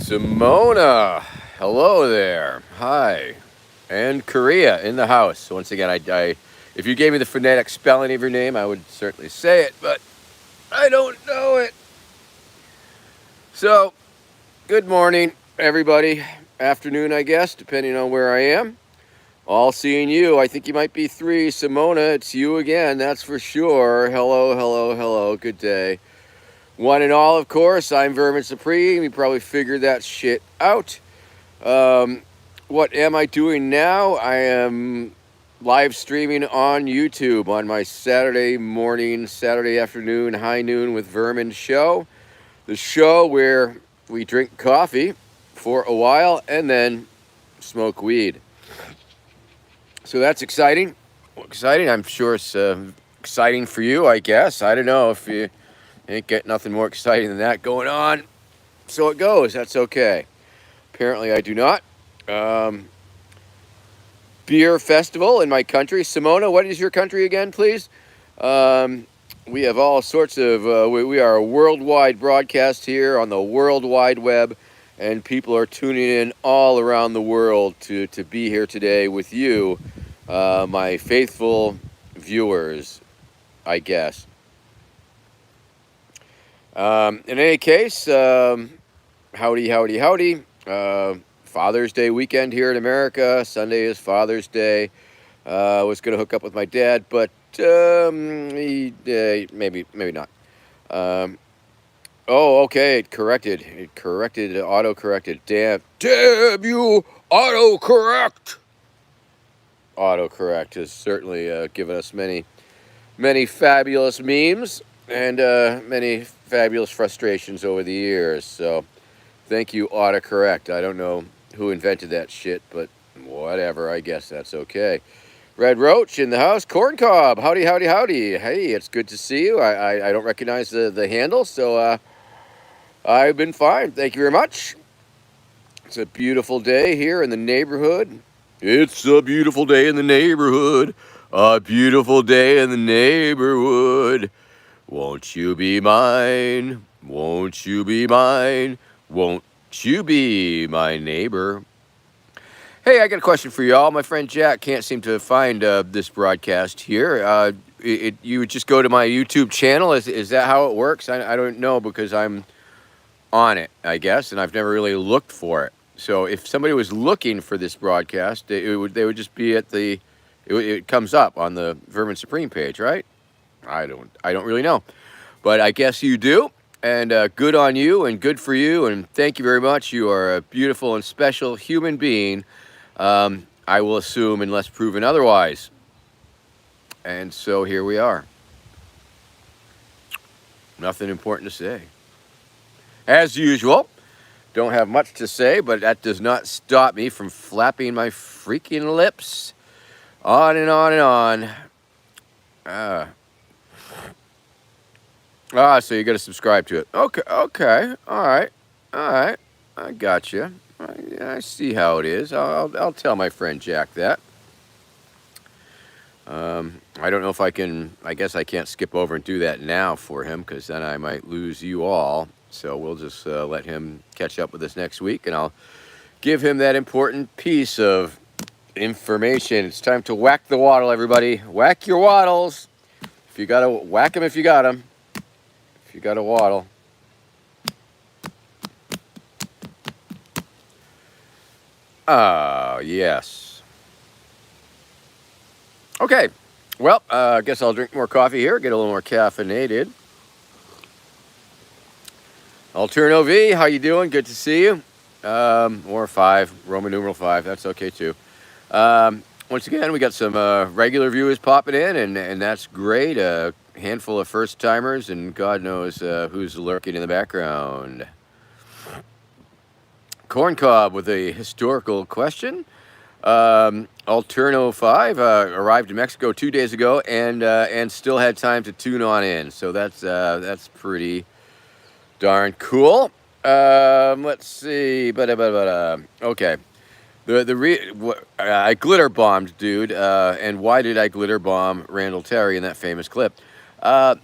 Simona, hello there. Hi. And Korea in the house. Once again, if you gave me the phonetic spelling of your name, I would certainly say it, but I don't know it. So, good morning, everybody. Afternoon, I guess, depending on where I am. All seeing you. I think you might be three. Simona, it's you again, that's for sure. Hello, hello, hello. Good day. One and all, of course, I'm Vermin Supreme. You probably figured that shit out. What am I doing now? I am live streaming on YouTube on my Saturday morning, Saturday afternoon, high noon with Vermin show. The show where we drink coffee for a while and then smoke weed. So that's exciting. Exciting. I'm sure it's exciting for you, I guess. I don't know if you ain't got nothing more exciting than that going on. So it goes. That's okay. Apparently, I do not. Beer festival in my country. Simona, what is your country again, please? We have all sorts of. We are a worldwide broadcast here on the World Wide Web, and people are tuning in all around the world to be here today with you, my faithful viewers, I guess. In any case, howdy, howdy, howdy. Father's Day weekend here in America. Sunday is Father's Day. I was going to hook up with my dad, but maybe not. Okay, it corrected. Auto-corrected. Damn you, autocorrect. Autocorrect has certainly given us many fabulous memes and many fabulous frustrations over the years. So thank you, autocorrect. I don't know who invented that shit, but whatever. I guess that's okay. Red Roach in the house. Corn Cob. Howdy, howdy, howdy. Hey, it's good to see you. I don't recognize the handle, so I've been fine. Thank you very much. It's a beautiful day here in the neighborhood. It's a beautiful day in the neighborhood. A beautiful day in the neighborhood. Won't you be mine? Won't you be mine? Won't you be my neighbor? Hey, I got a question for y'all. My friend Jack can't seem to find this broadcast here. You would just go to my YouTube channel. Is that how it works? I don't know because I'm on it, I guess, and I've never really looked for it. So if somebody was looking for this broadcast, they would just be at the. It comes up on the Vermin Supreme page, right? I don't really know, but I guess you do. And good on you, and good for you, and thank you very much. You are a beautiful and special human being. I will assume, unless proven otherwise. And so here we are. Nothing important to say. As usual, don't have much to say, but that does not stop me from flapping my freaking lips on and on and on. So you got to subscribe to it. Okay, all right, I got you. I see how it is. I'll tell my friend Jack that. I don't know if I can. I guess I can't skip over and do that now for him because then I might lose you all. So we'll just let him catch up with us next week, and I'll give him that important piece of information. It's time to whack the waddle, everybody. Whack your waddles. If you gotta whack them, if you got them. If you got a waddle. Yes. Okay. Well, I guess I'll drink more coffee here, get a little more caffeinated. Alterno V, how you doing? Good to see you. Or 5, Roman numeral 5. That's okay, too. Once again, we got some regular viewers popping in, and that's great. A handful of first-timers, and God knows who's lurking in the background. Corn Cob with a historical question. Alterno 5 arrived in Mexico 2 days ago, and still had time to tune on in. So that's pretty darn cool. Let's see. Okay. I glitter bombed, dude. And why did I glitter bomb Randall Terry in that famous clip? I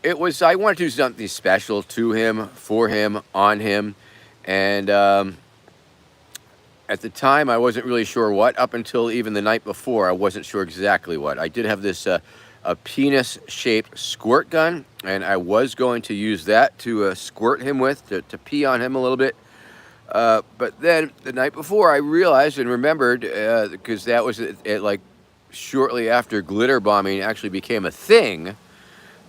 wanted to do something special to him, for him, on him, And at the time, I wasn't really sure what. Up until even the night before, I wasn't sure exactly what. I did have this a penis-shaped squirt gun, and I was going to use that to squirt him with, to pee on him a little bit. But then the night before, I realized and remembered, because that was like shortly after glitter bombing actually became a thing.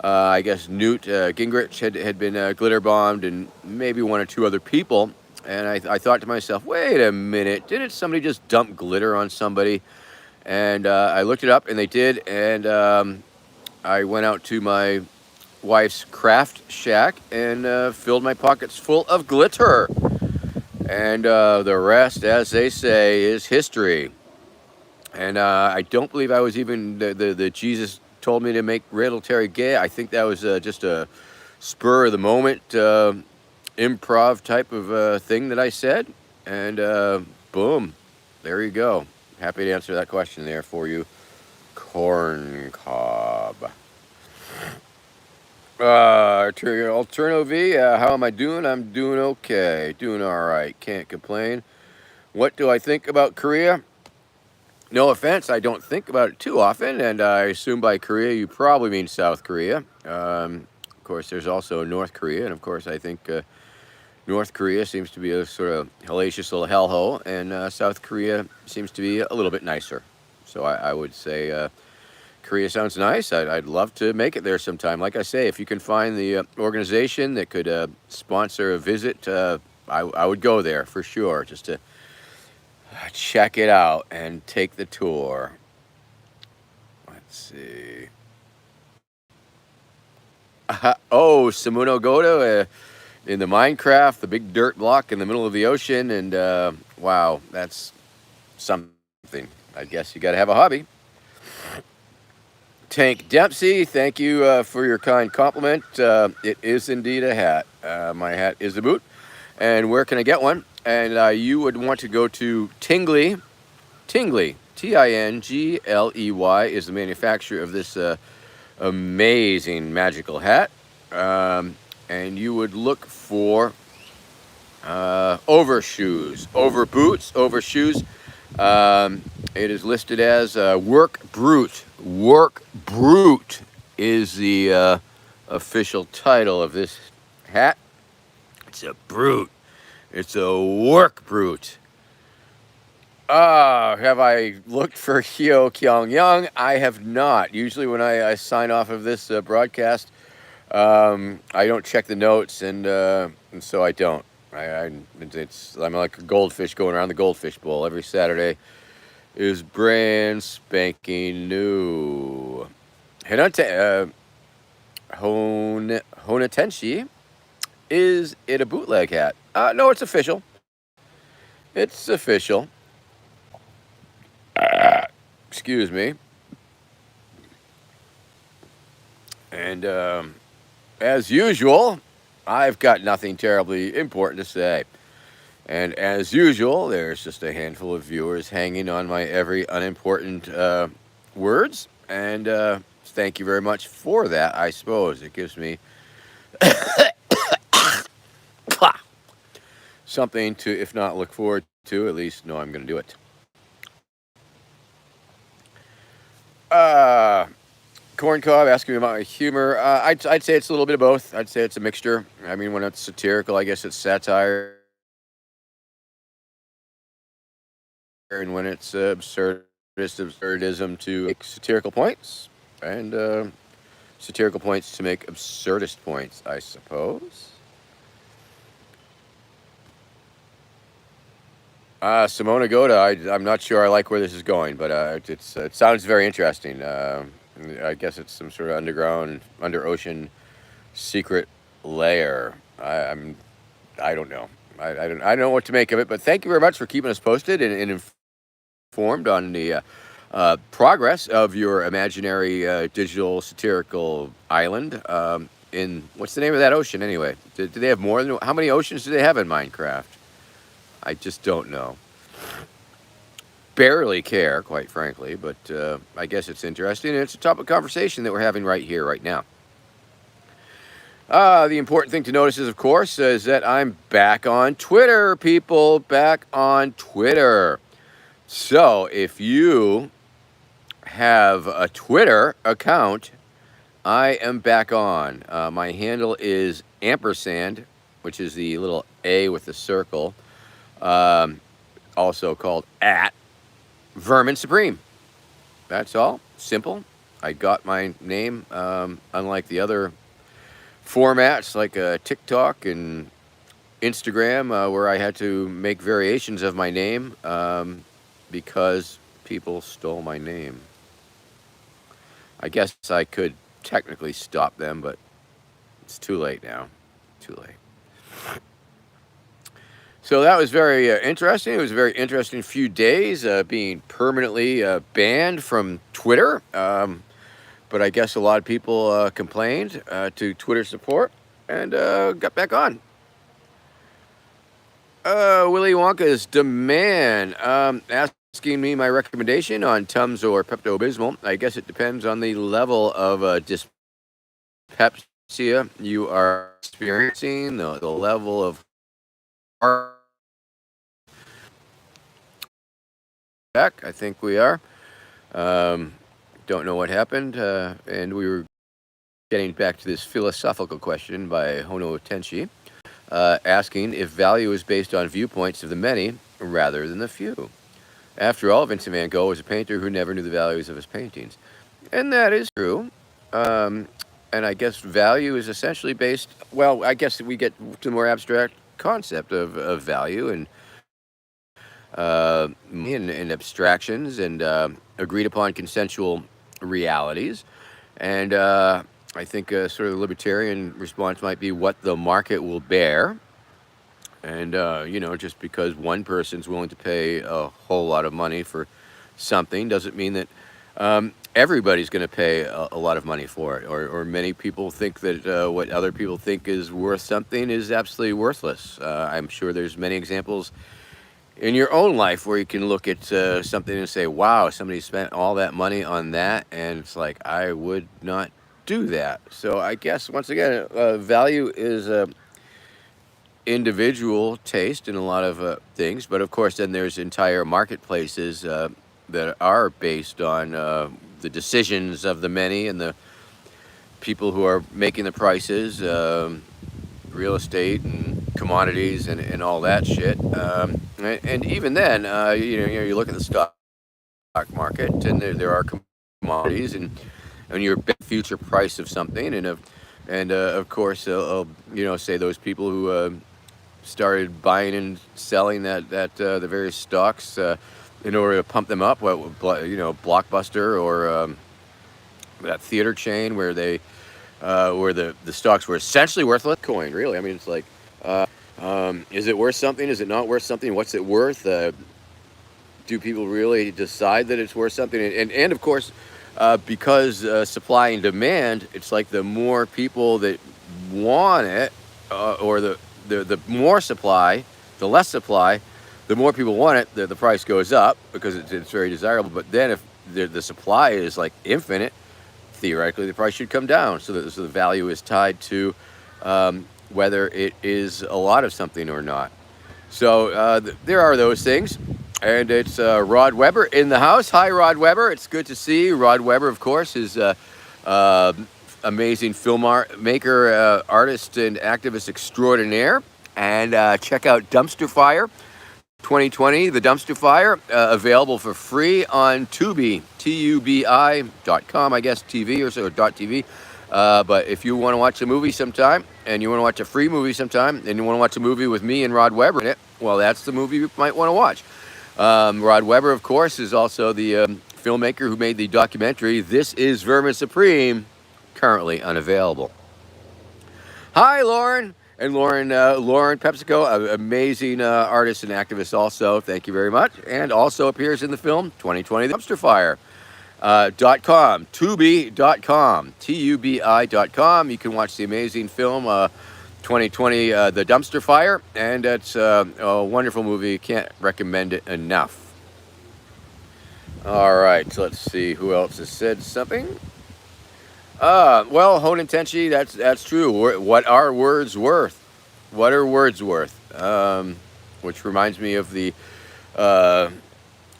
I guess Newt Gingrich had been glitter bombed, and maybe one or two other people. And I thought to myself, wait a minute, didn't somebody just dump glitter on somebody? And I looked it up, and they did. And I went out to my wife's craft shack and filled my pockets full of glitter. And the rest, as they say, is history. And I don't believe I was even the Jesus told me to make Randall Terry gay. I think that was just a spur of the moment improv type of thing that I said. And boom, there you go. Happy to answer that question there for you, Corn Cob. Alterno V, how am I doing? I'm doing okay. Doing all right. Can't complain. What do I think about Korea? No offense, I don't think about it too often, and I assume by Korea you probably mean South Korea. Of course, there's also North Korea, and of course, I think North Korea seems to be a sort of hellacious little hellhole, and South Korea seems to be a little bit nicer. So I would say Korea sounds nice. I'd love to make it there sometime. Like I say, if you can find the organization that could sponsor a visit, I would go there for sure, just to check it out and take the tour. Let's see. Oh, Samuno Goto in the Minecraft, the big dirt block in the middle of the ocean. And wow, that's something. I guess you got to have a hobby. Tank Dempsey, thank you for your kind compliment. It is indeed a hat. My hat is a boot. And where can I get one? And you would want to go to Tingley. Tingley, Tingley is the manufacturer of this amazing magical hat. And you would look for overshoes, over boots, overshoes. It is listed as Work Brute. Work Brute is the official title of this hat. It's a brute. It's a work brute. Have I looked for Hyo Kyung-young? I have not. Usually when I sign off of this broadcast, I don't check the notes, and so I don't. I'm like a goldfish going around the goldfish bowl. Every Saturday is brand spanking new. Honatenshi, is it a bootleg hat? No, it's official. It's official. Excuse me. And as usual, I've got nothing terribly important to say. And as usual, there's just a handful of viewers hanging on my every unimportant words. And thank you very much for that, I suppose. It gives me something to, if not look forward to, at least know I'm going to do it. Corn Cob asking me about my humor. I'd say it's a little bit of both. I'd say it's a mixture. I mean, when it's satirical, I guess it's satire. And when it's absurdism to make satirical points. And satirical points to make absurdist points, I suppose. Simona Goda, I'm not sure I like where this is going, but it sounds very interesting. I guess it's some sort of underground, under ocean secret lair. I don't know. I don't know what to make of it, but thank you very much for keeping us posted and informed on the progress of your imaginary digital satirical island. In what's the name of that ocean anyway? Do they have more than, how many oceans do they have in Minecraft? I just don't know. Barely care, quite frankly, but I guess it's interesting, and it's a topic of conversation that we're having right here, right now. The important thing to notice is, of course, is that I'm back on Twitter, people, back on Twitter. So if you have a Twitter account, I am back on. My handle is ampersand, which is the little A with the circle, um, also called at Vermin Supreme. That's all. Simple. I got my name, unlike the other formats like TikTok and Instagram, where I had to make variations of my name because people stole my name. I guess I could technically stop them, but it's too late now. Too late. So that was very interesting. It was a very interesting few days being permanently banned from Twitter. But I guess a lot of people complained to Twitter support and got back on. Willy Wonka's demand asking me my recommendation on Tums or Pepto Bismol. I guess it depends on the level of dyspepsia you are experiencing, the level of back. I think we are. Don't know what happened, and we were getting back to this philosophical question by Hono Tenshi, asking if value is based on viewpoints of the many rather than the few. After all, Vincent van Gogh was a painter who never knew the values of his paintings. And that is true. And I guess value is essentially based, well, I guess we get to the more abstract concept of value and abstractions and agreed upon consensual realities. And I think sort of the libertarian response might be what the market will bear. And, just because one person's willing to pay a whole lot of money for something doesn't mean that everybody's going to pay a lot of money for it. Or many people think that what other people think is worth something is absolutely worthless. I'm sure there's many examples in your own life where you can look at something and say, wow, somebody spent all that money on that. And it's like, I would not do that. So I guess, once again, value is individual taste in a lot of things, but of course then there's entire marketplaces that are based on the decisions of the many and the people who are making the prices, real estate and commodities and all that shit. And even then, you look at the stock market and there are commodities and your future price of something, and of course, say those people who started buying and selling the various stocks in order to pump them up. Blockbuster or that theater chain where they where the stocks were essentially worthless. Coin, really. I mean, it's like, is it worth something? Is it not worth something? What's it worth? Do people really decide that it's worth something? And of course, because supply and demand, it's like the more people that want it, or the more supply, the less supply, the more people want it, the price goes up because it's very desirable. But then if the supply is like infinite, theoretically the price should come down. So the value is tied to whether it is a lot of something or not. So there are those things. And it's Rod Weber in the house. Hi, Rod Weber. It's good to see you. Rod Weber, of course, is amazing film maker, artist, and activist extraordinaire. And check out Dumpster Fire 2020, The Dumpster Fire, available for free on Tubi, TUBI.com, I guess, TV or so, .tv. But if you want to watch a movie sometime, and you want to watch a free movie sometime, and you want to watch a movie with me and Rod Weber in it, well, that's the movie you might want to watch. Rod Weber, of course, is also the filmmaker who made the documentary This is Vermin Supreme, currently unavailable. Hi, Lauren. And Lauren PepsiCo, an amazing artist and activist also. Thank you very much. And also appears in the film 2020 The Dumpster Fire. .com, Tubi.com, TUBI.com. You can watch the amazing film 2020 The Dumpster Fire, and it's a wonderful movie. Can't recommend it enough. All right, so let's see who else has said something. Well, hone intensi, that's true. What are words worth? What are words worth? Which reminds me of the uh,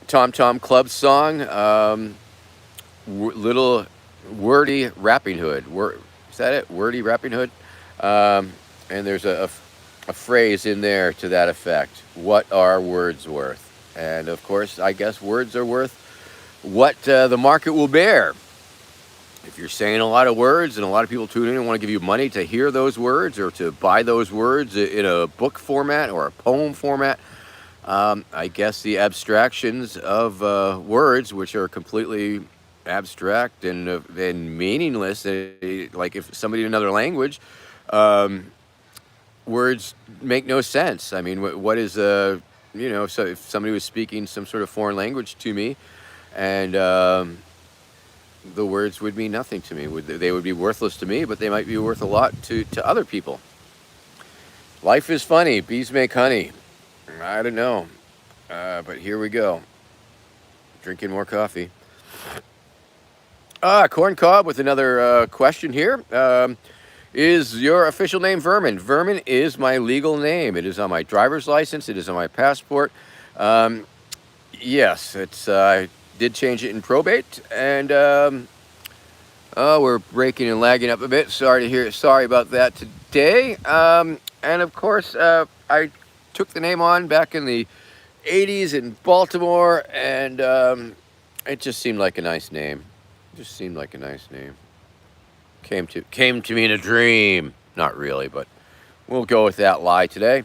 Tom Tom Club song, Little Wordy Rapping Hood. Is that it? Wordy Rapping Hood? And there's a phrase in there to that effect. What are words worth? And of course, I guess words are worth what the market will bear. If you're saying a lot of words and a lot of people tune in and want to give you money to hear those words or to buy those words in a book format or a poem format, I guess the abstractions of words, which are completely abstract and meaningless, like if somebody in another language, words make no sense. I mean, what is so if somebody was speaking some sort of foreign language to me, and the words would mean nothing to me. They would be worthless to me, but they might be worth a lot to other people. Life is funny. Bees make honey. I don't know. But here we go. Drinking more coffee. Corn Cob with another question here. Is your official name Vermin? Vermin is my legal name. It is on my driver's license. It is on my passport. Yes, it's. I did change it in probate, and we're breaking and lagging up a bit. Sorry about that today. And of course, I took the name on back in the 80s in Baltimore, and it just seemed like a nice name. Came to me in a dream. Not really, but we'll go with that lie today.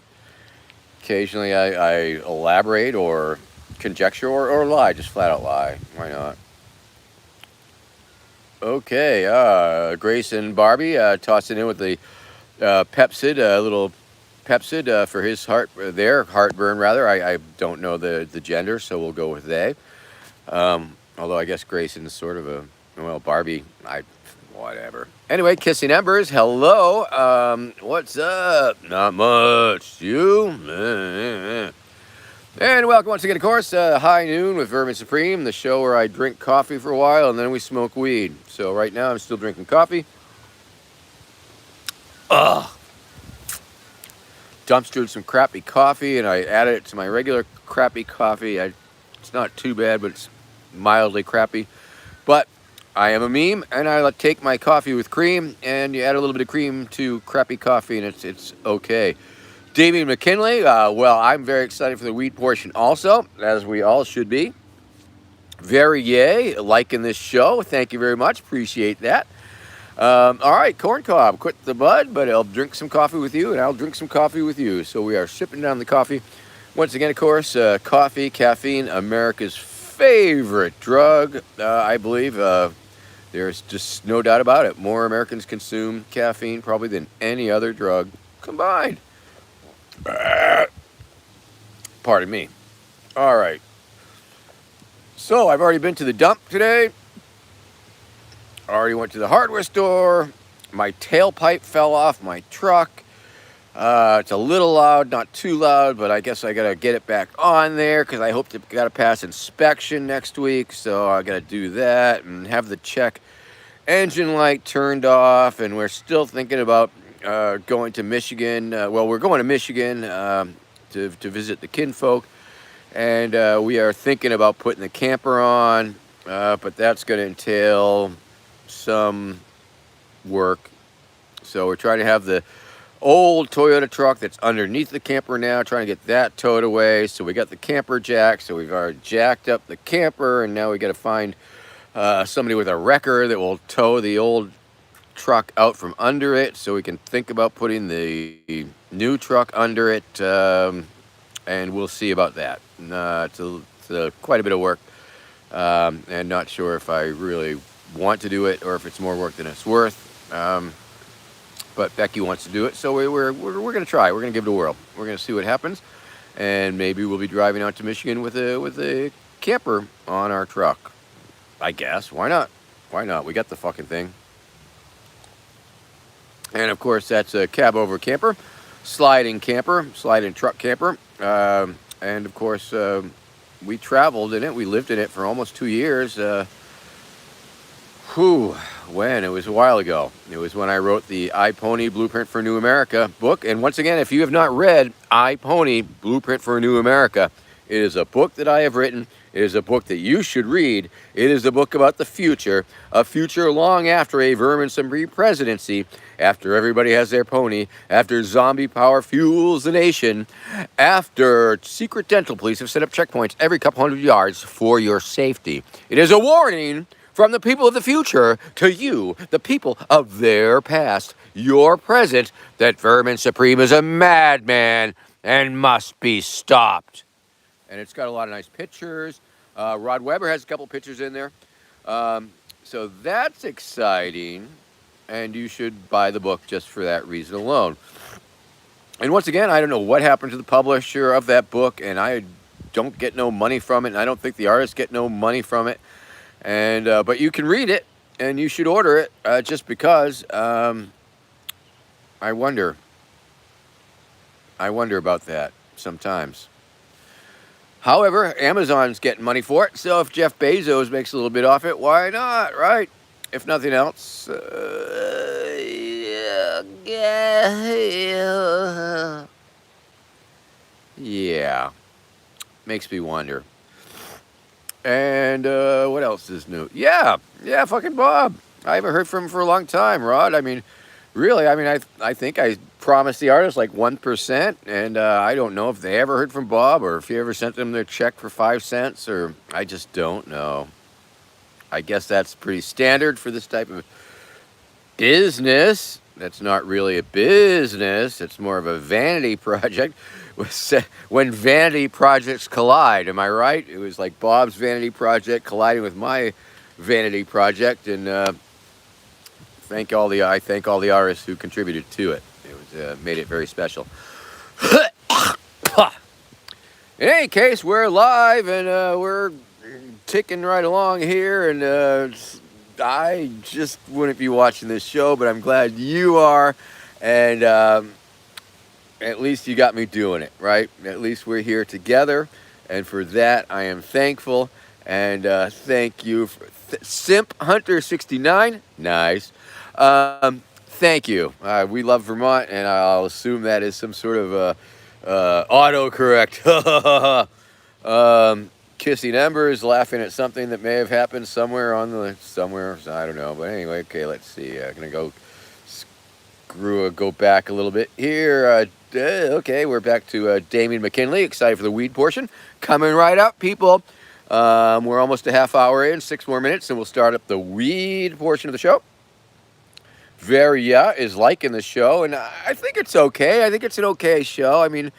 Occasionally I elaborate or conjecture or lie, just flat out lie. Why not? Okay, Grace and Barbie tossing in with the Pepsid, a little Pepsid for their heartburn rather. I don't know the gender, so we'll go with they. Although I guess Grayson's sort of Barbie, whatever. Anyway, Kissing Embers, hello. What's up? Not much. You? And welcome once again, of course, High Noon with Vermin Supreme, the show where I drink coffee for a while and then we smoke weed. So right now I'm still drinking coffee. Dumpstered some crappy coffee and I added it to my regular crappy coffee. It's not too bad, but it's mildly crappy. But I am a meme, and I take my coffee with cream, and you add a little bit of cream to crappy coffee, and it's okay. Damien McKinley, well, I'm very excited for the weed portion also, as we all should be. Very yay, liking this show. Thank you very much. Appreciate that. All right, Corn Cob, quit the bud, but I'll drink some coffee with you, and I'll drink some coffee with you. So we are sipping down the coffee. Once again, of course, coffee, caffeine, America's favorite drug, I believe. There's just no doubt about it. More Americans consume caffeine probably than any other drug combined. Pardon me. All right. So I've already been to the dump today. Already went to the hardware store. My tailpipe fell off my truck. It's a little loud, not too loud, but I guess I gotta get it back on there because I hope to gotta pass inspection next week. So I gotta do that and have the check engine light turned off. And we're still thinking about going to Michigan. We're going to Michigan to visit the kinfolk, and we are thinking about putting the camper on, but that's going to entail some work. So we're trying to have the old Toyota truck that's underneath the camper now, trying to get that towed away. So we got the camper jack, so we've already jacked up the camper, and now we got to find somebody with a wrecker that will tow the old truck out from under it, so we can think about putting the new truck under it, and we'll see about that. It's quite a bit of work, and not sure if I really want to do it or if it's more work than it's worth. But Becky wants to do it, so we're going to try. We're going to give it a whirl. We're going to see what happens, and maybe we'll be driving out to Michigan with a camper on our truck. I guess. Why not? Why not? We got the fucking thing. And of course, that's a cab over camper, sliding truck camper. And of course, we traveled in it. We lived in it for almost 2 years. Whew, when? It was a while ago. It was when I wrote the iPony Blueprint for a New America book. And once again, if you have not read iPony Blueprint for a New America, it is a book that I have written. It is a book that you should read. It is a book about the future, a future long after a Vermin Supreme presidency, after everybody has their pony, after zombie power fuels the nation, after secret dental police have set up checkpoints every couple hundred yards for your safety. It is a warning from the people of the future to you, the people of their past, your present, that Vermin Supreme is a madman and must be stopped. And it's got a lot of nice pictures. Rod Weber has a couple pictures in there. So that's exciting. And you should buy the book just for that reason alone. And once again, I don't know what happened to the publisher of that book, and I don't get no money from it, and I don't think the artists get no money from it. And but you can read it, and you should order it just because I wonder about that sometimes. However, Amazon's getting money for it, so if Jeff Bezos makes a little bit off it, why not, right? If nothing else, yeah, makes me wonder. And what else is new? Yeah, fucking Bob. I haven't heard from him for a long time, Rod. I mean, really, I think I promised the artist like 1%, and I don't know if they ever heard from Bob or if he ever sent them their check for 5 cents, or I just don't know. I guess that's pretty standard for this type of business. That's not really a business. It's more of a vanity project. When vanity projects collide, am I right? It was like Bob's vanity project colliding with my vanity project, and I thank all the artists who contributed to it. It was made it very special. In any case, we're live and we're ticking right along here, and I just wouldn't be watching this show, but I'm glad you are, and at least you got me doing it, right? At least we're here together, and for that I am thankful, and thank you for Simp Hunter 69. Nice. Thank you. We love Vermont, and I'll assume that is some sort of autocorrect. Kissing Embers laughing at something that may have happened somewhere, I don't know. But anyway, okay, let's see. I'm going to go back a little bit here. Okay, we're back to Damien McKinley. Excited for the weed portion. Coming right up, people. We're almost a half hour in, 6 more minutes, and we'll start up the weed portion of the show. Varia is liking the show, and I think it's okay. I think it's an okay show. I mean,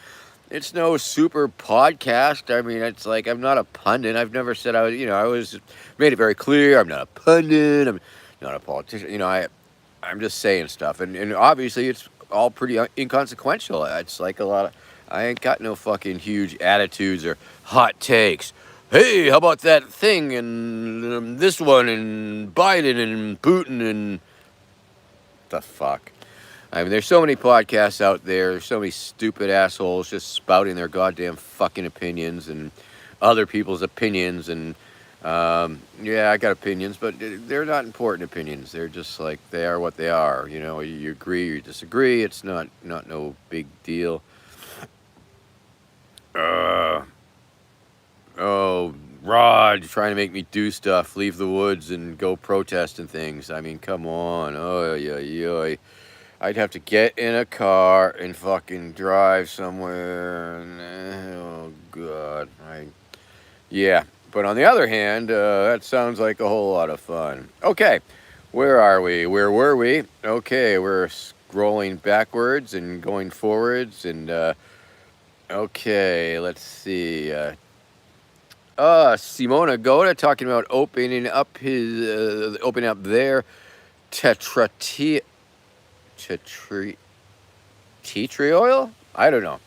it's no super podcast. I mean, it's like I'm not a pundit. I've never said I was, I always made it very clear. I'm not a pundit. I'm not a politician. I'm just saying stuff. And obviously, it's all pretty inconsequential. It's like I ain't got no fucking huge attitudes or hot takes. Hey, how about that thing and this one and Biden and Putin and the fuck? I mean, there's so many podcasts out there. There's so many stupid assholes just spouting their goddamn fucking opinions and other people's opinions. And, yeah, I got opinions, but they're not important opinions. They're just like, they are what they are. You agree or you disagree. It's not no big deal. Oh, Rod, trying to make me do stuff, leave the woods and go protest and things. I mean, come on. Oh, yeah. I'd have to get in a car and fucking drive somewhere. Oh, God. Yeah. But on the other hand, that sounds like a whole lot of fun. Okay. Where are we? Where were we? Okay. We're scrolling backwards and going forwards. And, okay. Let's see. Simona Goda talking about opening up their tea tree oil? I don't know.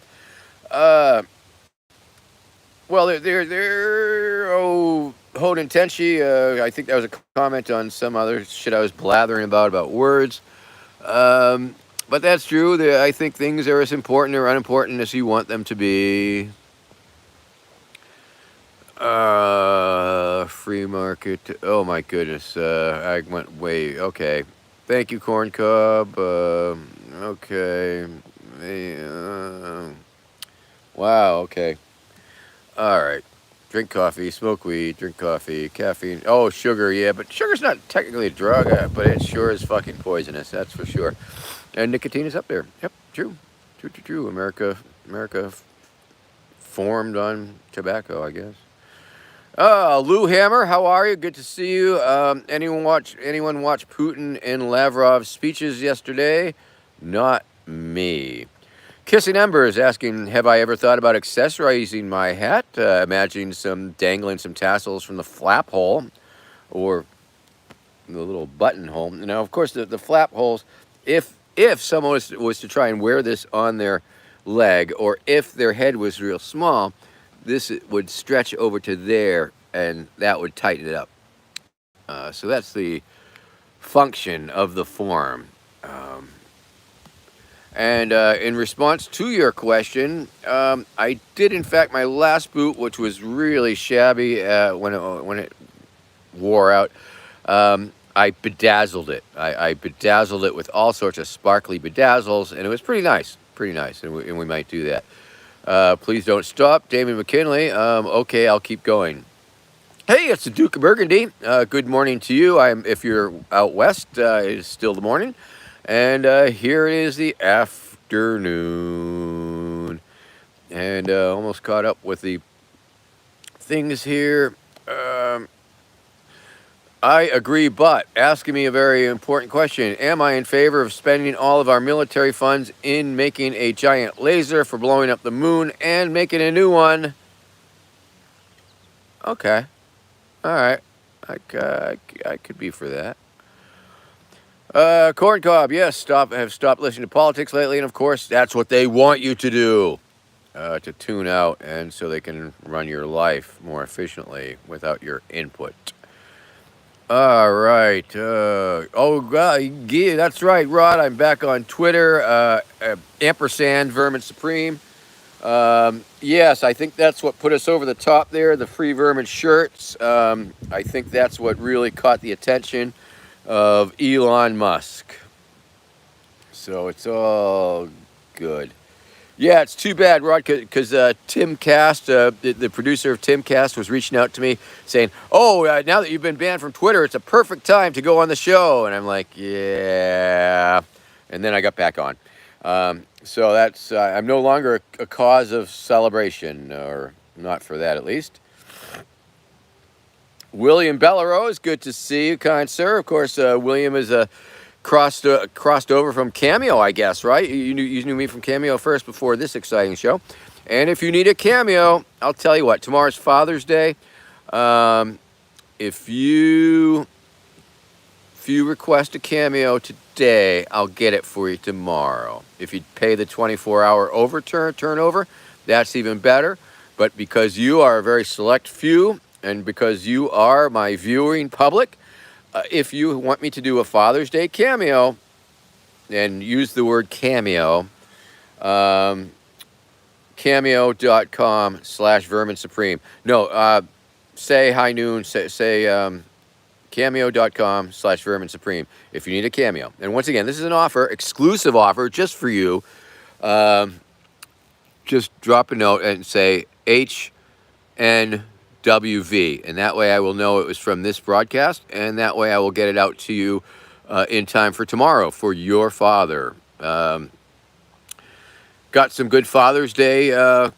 Well, they're Hoden Tenchi. I think that was a comment on some other shit I was blathering about words. But that's true. I think things are as important or unimportant as you want them to be. free market. Oh my goodness. I went way. Okay. Thank you, Corn Cob. Okay. Wow. Okay. All right. Drink coffee, smoke weed, drink coffee, caffeine. Oh, sugar, yeah, but sugar's not technically a drug, but it sure is fucking poisonous. That's for sure. And nicotine is up there. Yep, true, true. America formed on tobacco, I guess. Lou Hammer, how are you? Good to see you. Anyone watch Putin and Lavrov's speeches yesterday? Not me. Kissing Embers asking, have I ever thought about accessorizing my hat? Imagining dangling some tassels from the flap hole or the little buttonhole. Now, of course, the flap holes, if someone was to try and wear this on their leg, or if their head was real small, this would stretch over to there, and that would tighten it up. So that's the function of the form. And in response to your question, I did, in fact, my last boot, which was really shabby when it wore out, I bedazzled it. I bedazzled it with all sorts of sparkly bedazzles, and it was pretty nice, and we might do that. Please don't stop, Damon McKinley. Okay, I'll keep going. Hey, it's the Duke of Burgundy. Good morning to you. If you're out west, it is still the morning. And here it is the afternoon. And almost caught up with the things here. I agree, but asking me a very important question. Am I in favor of spending all of our military funds in making a giant laser for blowing up the moon and making a new one? Okay. All right. I could be for that. Corn Cob, yes, have stopped listening to politics lately, and of course, that's what they want you to do, to tune out, and so they can run your life more efficiently without your input. All right. Oh, God, yeah, that's right, Rod. I'm back on Twitter, ampersand Vermin Supreme. Yes, I think that's what put us over the top there, the free Vermin shirts. I think that's what really caught the attention of Elon Musk. So it's all good. Yeah, it's too bad, Rod, because Tim Cast, the producer of Tim Cast, was reaching out to me saying, oh, now that you've been banned from Twitter, it's a perfect time to go on the show. And I'm like, yeah. And then I got back on. So that's, I'm no longer a cause of celebration, or not for that at least. William Bellerose, good to see you, kind sir. Of course, William is crossed over from Cameo, I guess, right? You knew me from Cameo first before this exciting show. And if you need a Cameo, I'll tell you what, tomorrow's Father's Day. If you request a Cameo today, I'll get it for you tomorrow. If you pay the 24-hour turnover, that's even better. But because you are a very select few, and because you are my viewing public, if you want me to do a Father's Day Cameo, and use the word Cameo, cameo.com/Vermin Supreme. No, say high noon, say cameo.com/Vermin Supreme if you need a Cameo. And once again, this is an offer, exclusive offer, just for you. Just drop a note and say HNWV, and that way I will know it was from this broadcast, and that way I will get it out to you in time for tomorrow for your father. Got some good Father's Day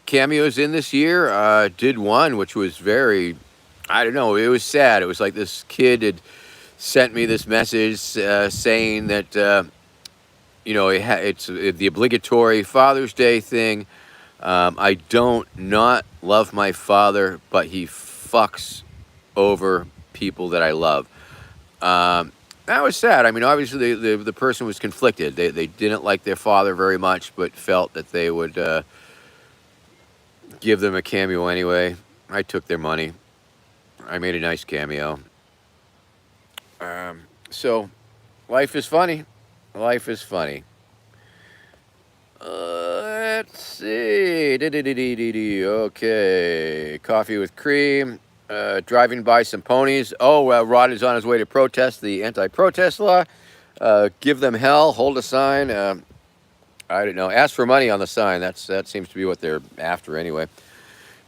cameos in this year. Did one which was very, I don't know, it was sad. It was like this kid had sent me this message saying that, it's the obligatory Father's Day thing. I don't not love my father, but he fucks over people that I love. That was sad. I mean, obviously the person was conflicted. They didn't like their father very much, but felt that they would give them a Cameo anyway. I took their money. I made a nice Cameo. So, life is funny. Life is funny. Let's see. Okay. Coffee with cream. Driving by some ponies. Oh, Rod is on his way to protest the anti-protest law. Give them hell. Hold a sign. I don't know. Ask for money on the sign. That seems to be what they're after anyway.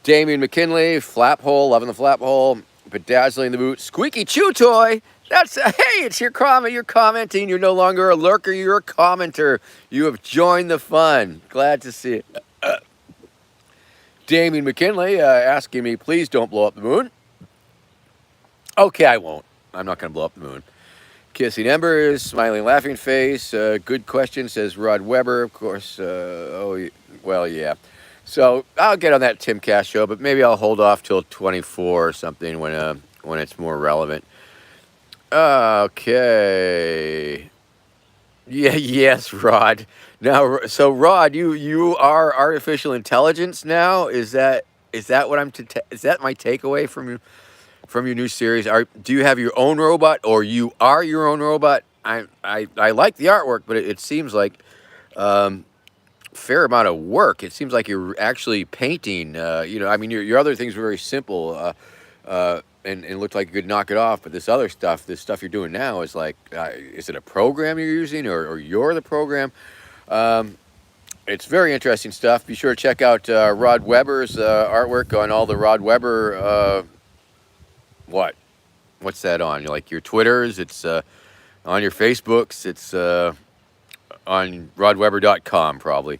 Damien McKinley, flap hole, loving the flap hole, bedazzling the boot, squeaky chew toy. That's hey, it's your comment. You're commenting. You're no longer a lurker. You're a commenter. You have joined the fun. Glad to see it. Damien McKinley asking me, please don't blow up the moon. Okay, I won't. I'm not going to blow up the moon. Kissing embers, smiling, laughing face. Good question, says Rod Weber. Of course. Well, yeah. So I'll get on that Tim Cash show, but maybe I'll hold off till 24 or something when it's more relevant. Okay. Yeah. Yes, Rod. Now, so Rod, you are artificial intelligence now. Is that what is that my takeaway from your new series? Do you have your own robot, or you are your own robot? I like the artwork, but it seems like fair amount of work. It seems like you're actually painting. I mean, your other things were very simple, and looked like you could knock it off. But this stuff you're doing now is like, is it a program you're using, or you're the program? It's very interesting stuff. Be sure to check out Rod Weber's artwork on all the Rod Weber. What's that on? Like your Twitters? It's on your Facebooks. It's on rodweber.com probably.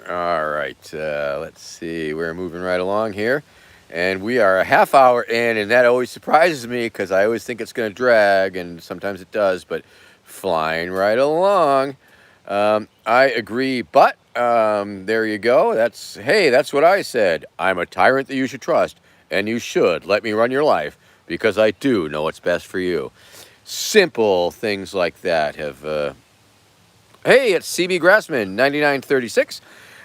All right, let's see. We're moving right along here, and we are a half hour in, and that always surprises me because I always think it's going to drag, and sometimes it does, but flying right along. I agree, but there you go. That's what I said. I'm a tyrant that you should trust, and you should let me run your life because I do know what's best for you. Simple things like that have. Hey, it's CB Grassman, 9936.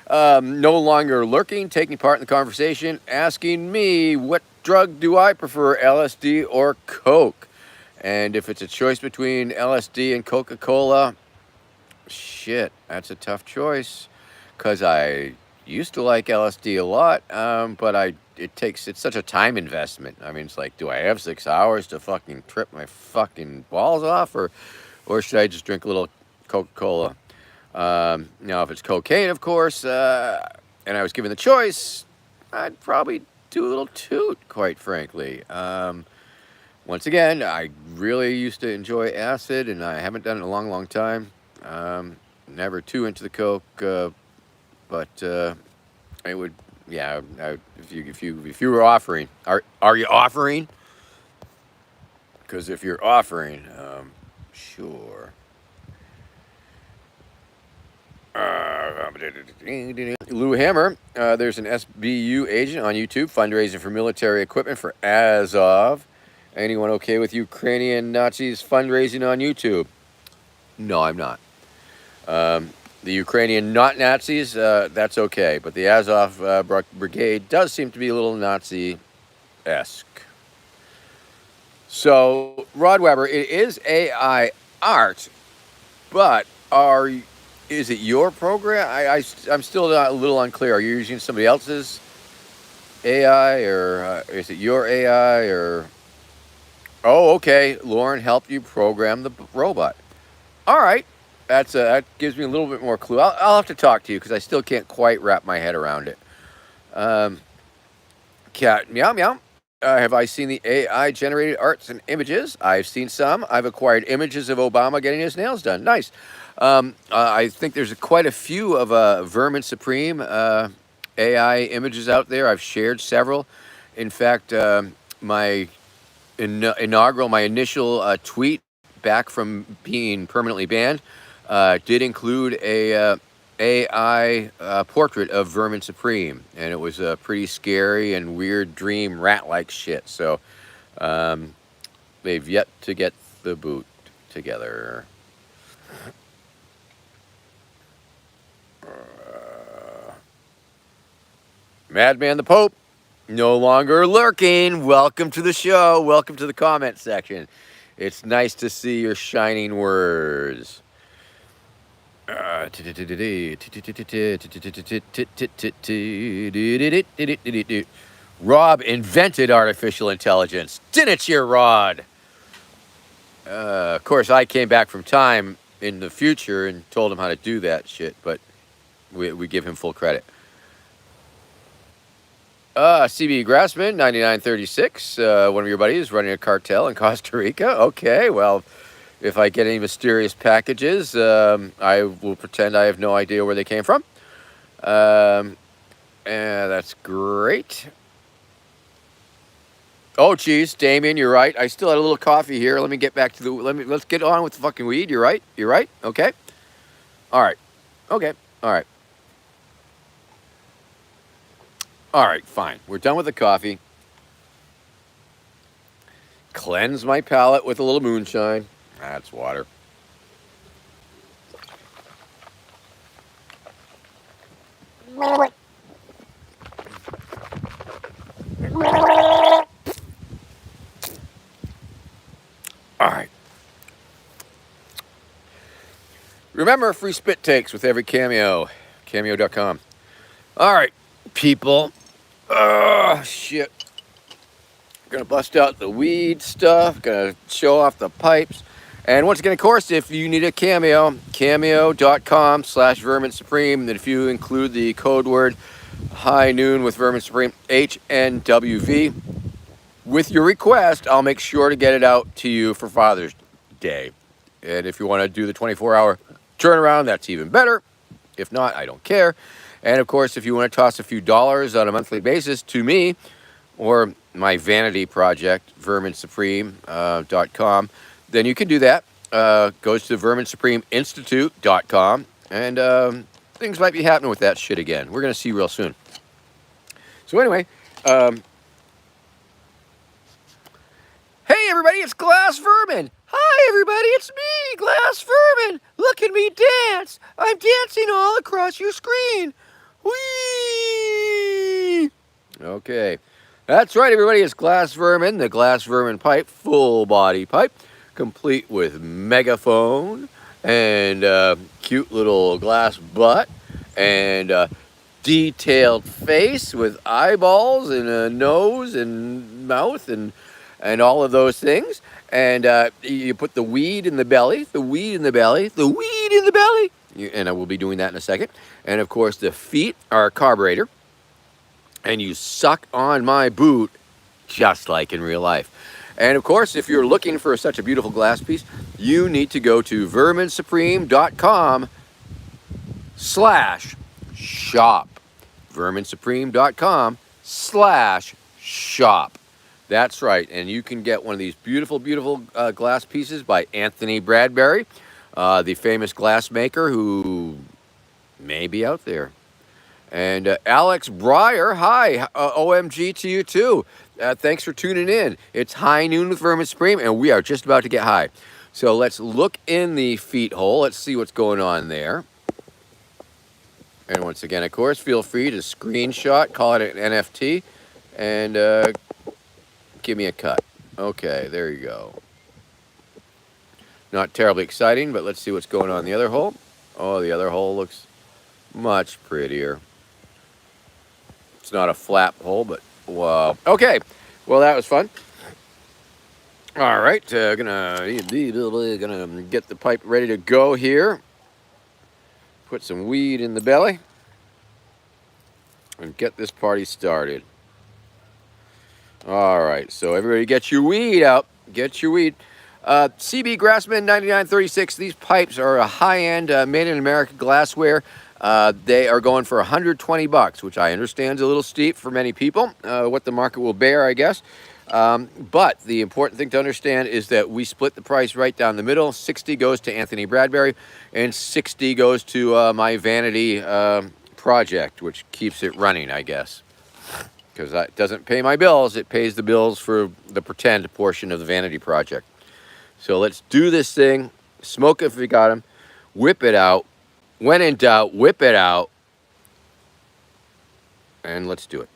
No longer lurking, taking part in the conversation, asking me what drug do I prefer, LSD or Coke? And if it's a choice between LSD and Coca-Cola, shit, that's a tough choice. Because I used to like LSD a lot, but it's such a time investment. I mean, it's like, do I have 6 hours to fucking trip my fucking balls off, or should I just drink a little Coca-Cola? Now, if it's cocaine, of course, and I was given the choice, I'd probably do a little toot, quite frankly. Once again, I really used to enjoy acid, and I haven't done it in a long, long time. Never too into the Coke, but I would, yeah. If you were offering, are you offering? Because if you're offering, sure. Lou Hammer, there's an SBU agent on YouTube fundraising for military equipment for Azov. Anyone okay with Ukrainian Nazis fundraising on YouTube? No, I'm not. The Ukrainian not Nazis, that's okay. But the Azov brigade does seem to be a little Nazi-esque. So, Rod Weber, it is AI art, but is it your program? I'm still a little unclear. Are you using somebody else's AI, or is it your AI, or... Oh, okay. Lauren helped you program the robot. All right. That gives me a little bit more clue. I'll have to talk to you because I still can't quite wrap my head around it. Cat meow meow. Have I seen the AI generated arts and images? I've seen some. I've acquired images of Obama getting his nails done. Nice. I think there's quite a few of Vermin Supreme AI images out there. I've shared several. In fact, my initial tweet back from being permanently banned did include a AI portrait of Vermin Supreme, and it was a pretty scary and weird dream rat-like shit. So they've yet to get the boot together. Madman the Pope, no longer lurking. Welcome to the show. Welcome to the comment section. It's nice to see your shining words. Rob invented artificial intelligence. Didn't you, Rod? Of course, I came back from time in the future and told him how to do that shit, but we give him full credit. CB Grassman, 9936, one of your buddies running a cartel in Costa Rica. Okay, well, if I get any mysterious packages, I will pretend I have no idea where they came from. And that's great. Oh, geez, Damien, you're right. I still had a little coffee here. Let me get back to the. Let's get on with the fucking weed. You're right. You're right. Okay. All right. Okay. All right. All right. Fine. We're done with the coffee. Cleanse my palate with a little moonshine. That's water. All right. Remember, free spit takes with every Cameo. Cameo.com. All right, people. Shit. Gonna bust out the weed stuff. Gonna show off the pipes. And once again, of course, if you need a Cameo, cameo.com/Vermin Supreme. And if you include the code word high noon with Vermin Supreme, HNWV, with your request, I'll make sure to get it out to you for Father's Day. And if you want to do the 24-hour turnaround, that's even better. If not, I don't care. And of course, if you want to toss a few dollars on a monthly basis to me or my vanity project, verminsupreme.com, then you can do that. Goes to verminsupremeinstitute.com, and things might be happening with that shit again. We're going to see real soon. So anyway, hey everybody, it's Glass Vermin. Hi everybody, it's me, Glass Vermin. Look at me dance. I'm dancing all across your screen. Whee! Okay. That's right, everybody. It's Glass Vermin, the Glass Vermin pipe, full body pipe, complete with megaphone and cute little glass butt and detailed face with eyeballs and a nose and mouth and all of those things. And you put the weed in the belly, the weed in the belly, the weed in the belly. And I will be doing that in a second. And of course, the feet are a carburetor. And you suck on my boot just like in real life. And of course, if you're looking for such a beautiful glass piece, you need to go to verminsupreme.com/shop. verminsupreme.com/shop. That's right. And you can get one of these beautiful, beautiful glass pieces by Anthony Bradbury, the famous glass maker who may be out there. And Alex Breyer, hi, OMG to you too. Thanks for tuning in. It's High Noon with Vermin Supreme, and we are just about to get high. So let's look in the feet hole. Let's see what's going on there. And once again, of course, feel free to screenshot, call it an NFT, and give me a cut. Okay, there you go. Not terribly exciting, but let's see what's going on in the other hole. Oh, the other hole looks much prettier. It's not a flap hole, but wow. Okay, well that was fun. All right, gonna get the pipe ready to go here. Put some weed in the belly and get this party started. All right, so everybody get your weed out. Get your weed. CB Grassman 9936. These pipes are a high-end made in America glassware. They are going for $120, which I understand is a little steep for many people, what the market will bear, I guess. But the important thing to understand is that we split the price right down the middle. 60 goes to Anthony Bradbury, and 60 goes to my Vanity project, which keeps it running, I guess. Because that doesn't pay my bills. It pays the bills for the pretend portion of the Vanity project. So let's do this thing. Smoke if we got them. Whip it out. When in doubt, whip it out. And let's do it.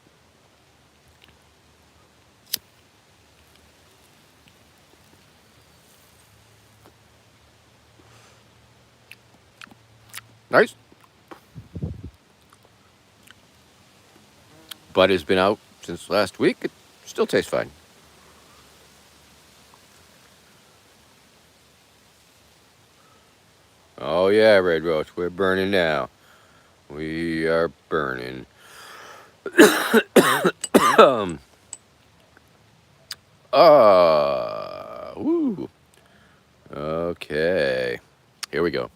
Nice. Bud has been out since last week. It still tastes fine. Oh yeah, Red Roach, we're burning now. We are burning. Woo. Okay. Here we go.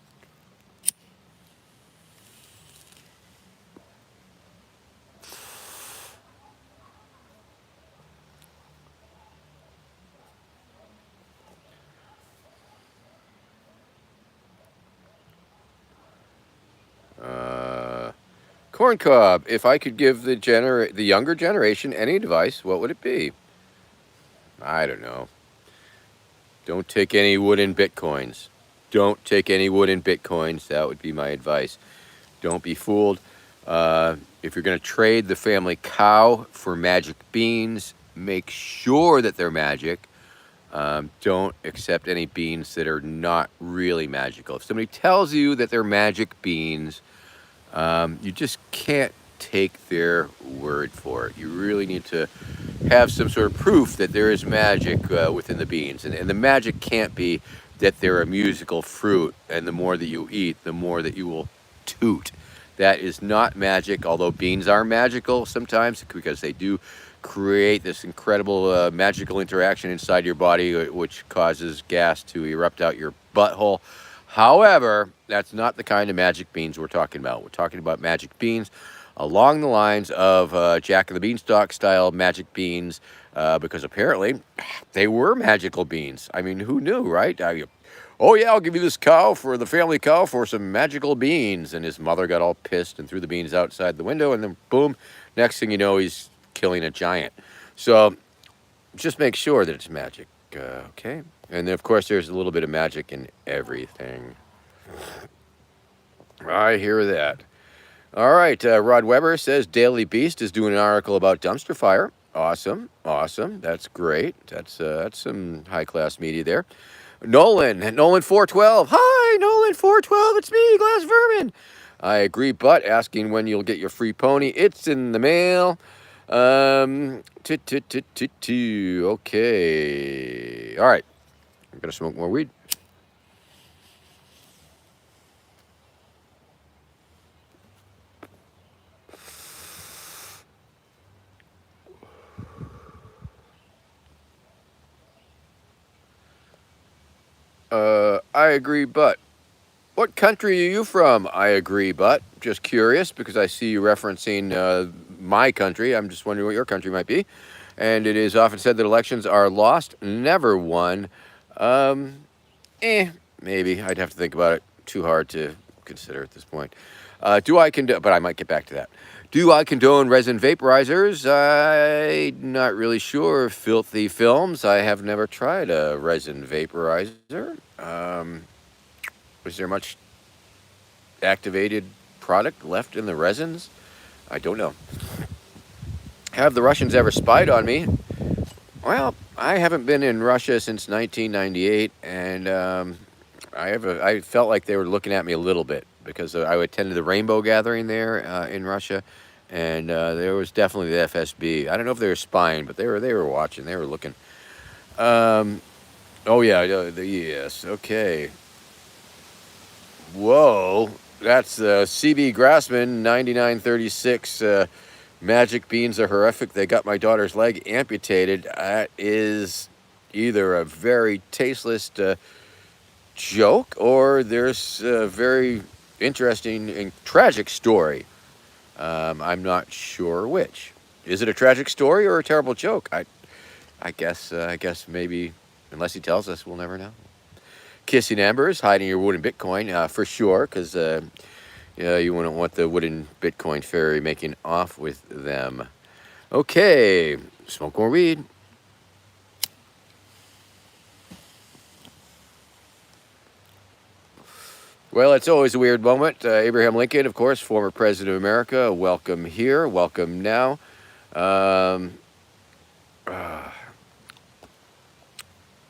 Corn cob. If I could give the younger generation any advice, what would it be? I don't know. Don't take any wooden bitcoins. Don't take any wooden bitcoins. That would be my advice. Don't be fooled. If you're going to trade the family cow for magic beans, make sure that they're magic. Don't accept any beans that are not really magical. If somebody tells you that they're magic beans, you just can't take their word for it. You really need to have some sort of proof that there is magic within the beans. And the magic can't be that they're a musical fruit, and the more that you eat, the more that you will toot. That is not magic, although beans are magical sometimes because they do create this incredible magical interaction inside your body, which causes gas to erupt out your butthole. However, that's not the kind of magic beans we're talking about. We're talking about magic beans along the lines of Jack and the Beanstalk style magic beans, because apparently they were magical beans. I mean, who knew, right? Oh yeah, I'll give you this cow for the family cow for some magical beans. And his mother got all pissed and threw the beans outside the window, and then boom, next thing you know, he's killing a giant. So just make sure that it's magic, okay? And then, of course, there's a little bit of magic in everything. I hear that. All right, Rod Weber says Daily Beast is doing an article about dumpster fire. Awesome, awesome. That's great. That's some high class media there. Nolan 412. Hi, Nolan 412. It's me, Glass Vermin. I agree, but asking when you'll get your free pony. It's in the mail. Okay. All right. I'm gonna smoke more weed. I agree, but what country are you from? I agree, but just curious because I see you referencing my country. I'm just wondering what your country might be. And it is often said that elections are lost, never won. Um, Maybe I'd have to think about it. Too hard to consider at this point. Do I condone? But I might get back to that. Do I condone resin vaporizers? I'm not really sure. Filthy films. I have never tried a resin vaporizer. Was there much activated product left in the resins? I don't know. Have the Russians ever spied on me? Well, I haven't been in Russia since 1998, and I felt like they were looking at me a little bit because I attended the Rainbow Gathering there in Russia, and there was definitely the FSB. I don't know if they were spying, but they were watching. They were looking. Oh yeah, yes. Okay. Whoa, that's CB Grassman 9936. Magic beans are horrific. They got my daughter's leg amputated. That is either a very tasteless joke or there's a very interesting and tragic story. I'm not sure which. Is it a tragic story or a terrible joke? I guess maybe unless he tells us, we'll never know. Kissing embers, hiding your wooden Bitcoin, for sure, because you wouldn't want the wooden Bitcoin fairy making off with them. Okay, smoke more weed. Well, it's always a weird moment. Abraham Lincoln, of course, former president of America. Welcome here. Welcome now. Um,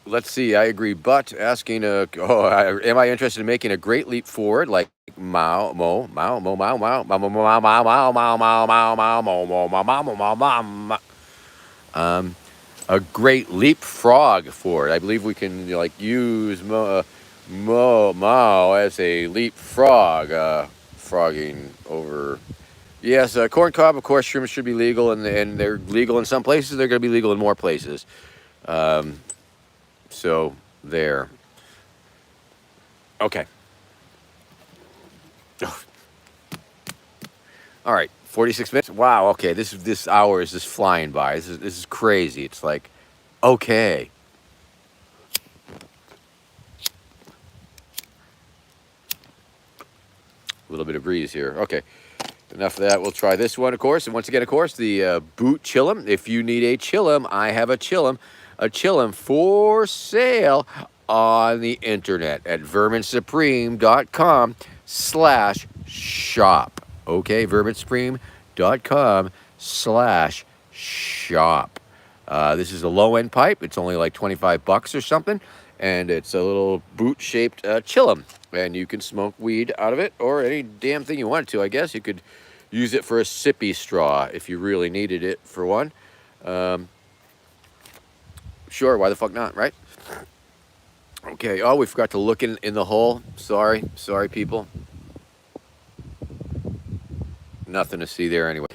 let's see. I agree, but asking, am I interested in making a great leap forward, like Mao mo mao mo mao mao mao mao mao mao mao mao mao mao mao mo mo mao mao mao mao mao. A great leapfrog for it. I believe we can like use mao as a leapfrog, frogging over. Yes, corn cob, of course, shrooms should be legal, and they're legal in some places. They're going to be legal in more places. Um, so there. Okay. All right. 46 minutes. Wow. Okay. This hour is just flying by. This is crazy. It's like, okay. A little bit of breeze here. Okay. Enough of that. We'll try this one, of course. And once again, of course, the boot chillum. If you need a chillum, I have a chillum for sale on the internet at verminsupreme.com/shop. Okay, verminsupreme.com/shop. This is a low-end pipe. It's only like $25 or something, and it's a little boot-shaped chillum, and you can smoke weed out of it or any damn thing you want to. I guess you could use it for a sippy straw if you really needed it for one. Sure, why the fuck not, right? Okay. Oh, we forgot to look in the hole. Sorry, people. Nothing to see there anyway.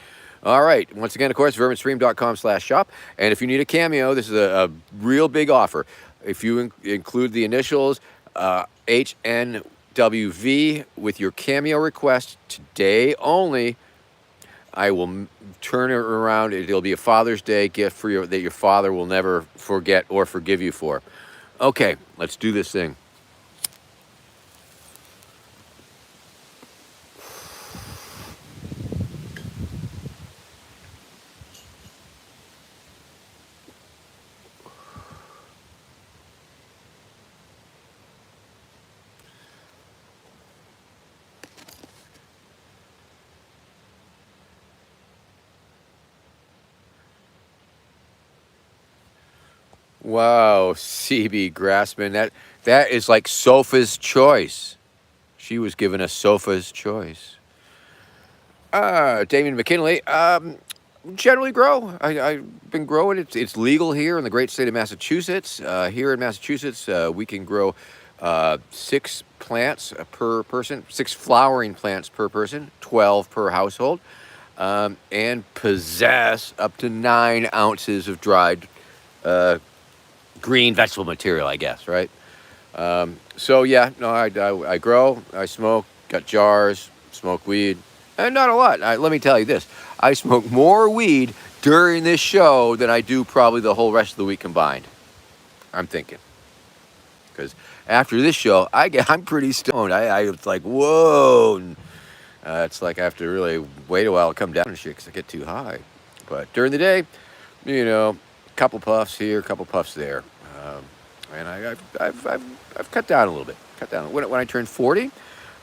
All right. Once again, of course, verminsupreme.com/shop. And if you need a Cameo, this is a real big offer. If you include the initials HNWV with your Cameo request today only, I will turn it around. It'll be a Father's Day gift for you that your father will never forget or forgive you for. Okay, let's do this thing. Wow, CB Grassman. That is like Sofa's choice. She was given a Sofa's choice. Damien McKinley. Generally grow. I've been growing. It's legal here in the great state of Massachusetts. Here in Massachusetts, we can grow 6 plants per person, 6 flowering plants per person, 12 per household, and possess up to 9 ounces of dried green vegetable material, I guess, right? So yeah, no, I grow, I smoke, got jars, smoke weed, and not a lot. Let me tell you this: I smoke more weed during this show than I do probably the whole rest of the week combined. I'm thinking, because after this show, I'm pretty stoned. It's like whoa. And, it's like I have to really wait a while to come down and shit because I get too high. But during the day, couple puffs here, couple puffs there, and I've cut down a little bit. Cut down when I turned 40,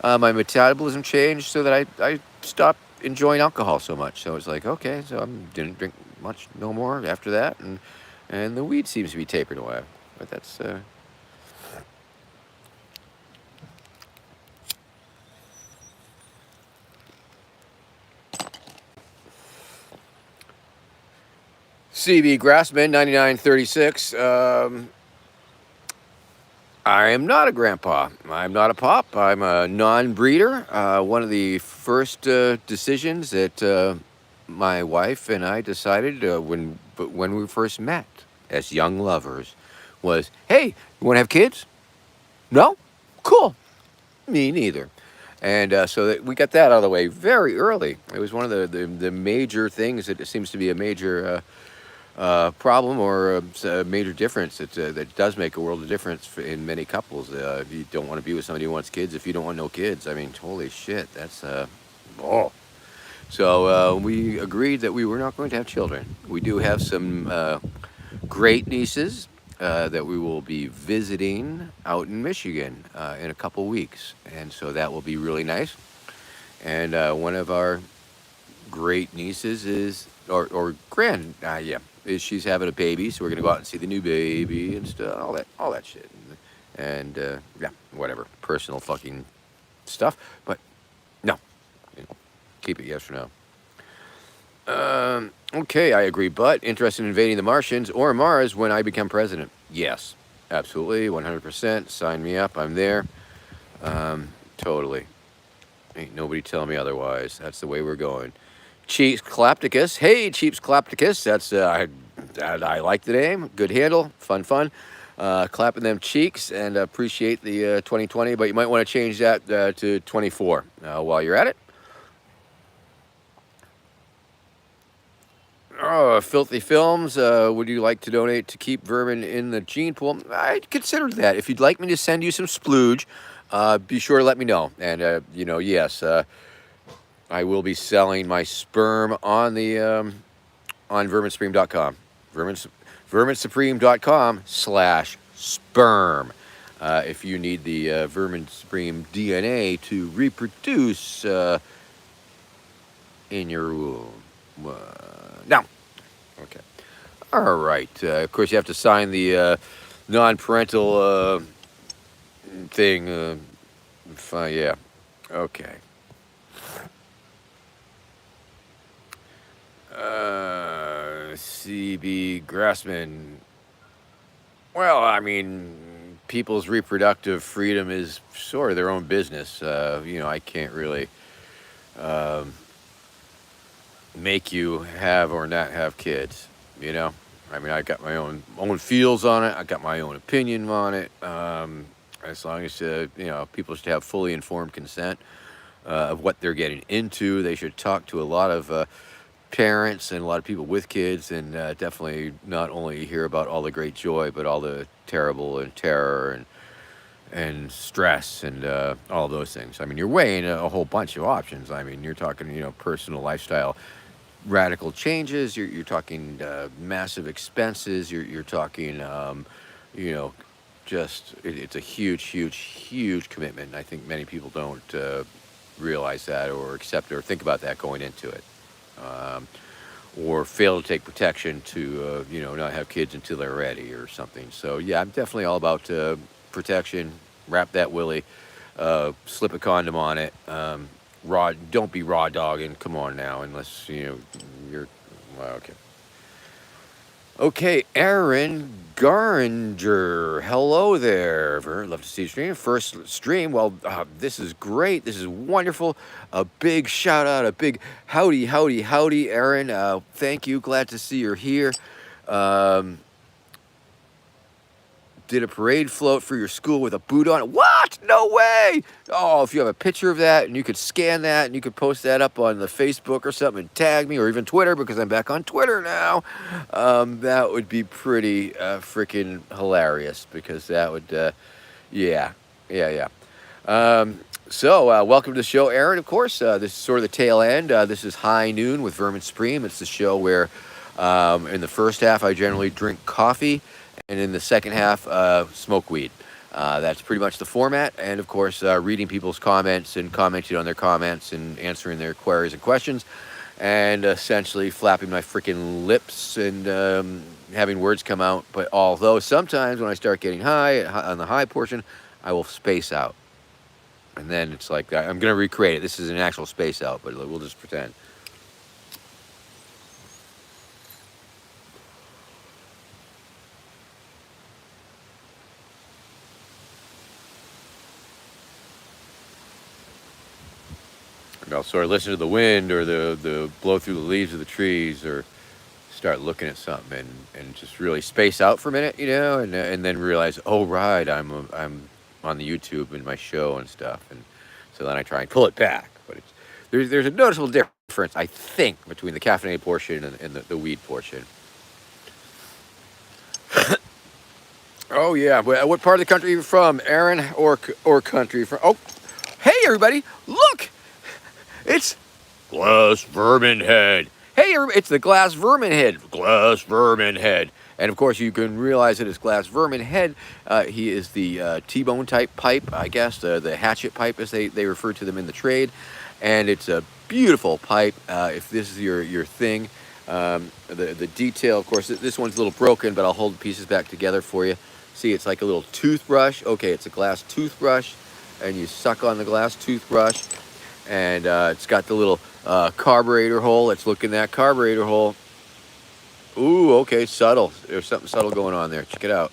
my metabolism changed so that I stopped enjoying alcohol so much. So it's like okay, so I didn't drink much no more after that, and the weed seems to be tapered away. But that's CB Grassman 9936. I am not a grandpa. I'm not a pop. I'm a non-breeder. One of the first decisions that my wife and I decided when we first met as young lovers was, hey, you want to have kids? No? Cool. Me neither. And so that we got that out of the way very early. It was one of the major things that seems to be a major problem or a major difference that does make a world of difference in many couples. If you don't want to be with somebody who wants kids, if you don't want no kids, I mean, holy shit, that's oh. So we agreed that we were not going to have children. We do have some great nieces that we will be visiting out in Michigan in a couple weeks, and so that will be really nice. And one of our great nieces is or is she's having a baby, so we're gonna go out and see the new baby and stuff, all that shit, and yeah, whatever, personal fucking stuff, but no, keep it yes for now. Okay, I agree, but interested in invading the Martians or Mars when I become president? Yes, absolutely, 100%. Sign me up. I'm there. Totally. Ain't nobody telling me otherwise. That's the way we're going. Cheeks Clapticus. Hey, Cheeks Clapticus. That's I like the name. Good handle. Fun. Clapping them cheeks, and appreciate the 2020, but you might want to change that to 24 while you're at it. Oh, Filthy Films, would you like to donate to keep Vermin in the gene pool? I'd consider that. If you'd like me to send you some splooge, be sure to let me know. And, yes, I will be selling my sperm on the on verminsupreme.com. verminsupreme.com/sperm. If you need the Vermin Supreme DNA to reproduce in your womb. No. Okay. All right. Of course, you have to sign the non-parental thing. Yeah. Okay. CB Grassman. Well, I mean, people's reproductive freedom is sort of their own business. I can't really make you have or not have kids. I mean, I got my own feels on it. I got my own opinion on it. As long as people should have fully informed consent of what they're getting into. They should talk to a lot of parents and a lot of people with kids, and definitely not only hear about all the great joy, but all the terrible and terror and stress and all those things. I mean, you're weighing a whole bunch of options. I mean, you're talking, personal lifestyle, radical changes. You're talking massive expenses. You're talking, it's a huge commitment. And I think many people don't realize that or accept or think about that going into it. Or fail to take protection to, not have kids until they're ready or something. So, yeah, I'm definitely all about protection. Wrap that willy, slip a condom on it. Don't be raw dogging. Come on now, unless, you're, well, okay. Okay, Aaron Garinger. Hello there. Love to see you stream. First stream. Well, this is great. This is wonderful. A big shout out. A big howdy, Aaron. Thank you. Glad to see you're here. Did a parade float for your school with a boot on it. What? No way. Oh, if you have a picture of that and you could scan that and you could post that up on the Facebook or something and tag me, or even Twitter, because I'm back on Twitter now, that would be pretty freaking hilarious, because that would, yeah. So welcome to the show, Aaron, of course. This is sort of the tail end. This is High Noon with Vermin Supreme. It's the show where in the first half I generally drink coffee, and in the second half, smoke weed. That's pretty much the format. And, of course, reading people's comments and commenting on their comments and answering their queries and questions. And essentially flapping my freaking lips and having words come out. But although sometimes when I start getting high, on the high portion, I will space out. And then it's like, I'm going to recreate it. This is an actual space out, but we'll just pretend. I'll sort of listen to the wind or the blow through the leaves of the trees, or start looking at something and just really space out for a minute, and then realize, oh right, I'm on the YouTube and my show and stuff, and so then I try and pull it back. But there's a noticeable difference, I think, between the caffeinated portion and the weed portion. Oh yeah, what part of the country are you from, Aaron, or country from? Oh, hey everybody, look. It's Glass Vermin Head. Hey, everybody, it's the Glass Vermin Head. Glass Vermin Head. And, of course, you can realize it as Glass Vermin Head. He is the T-bone type pipe, I guess, the hatchet pipe, as they refer to them in the trade. And it's a beautiful pipe. If this is your thing, the detail, of course, this one's a little broken, but I'll hold the pieces back together for you. See, it's like a little toothbrush. Okay, it's a glass toothbrush. and you suck on the glass toothbrush, and it's got the little carburetor hole. Let's look in that carburetor hole. Ooh, okay, subtle. There's something subtle going on there. Check it out.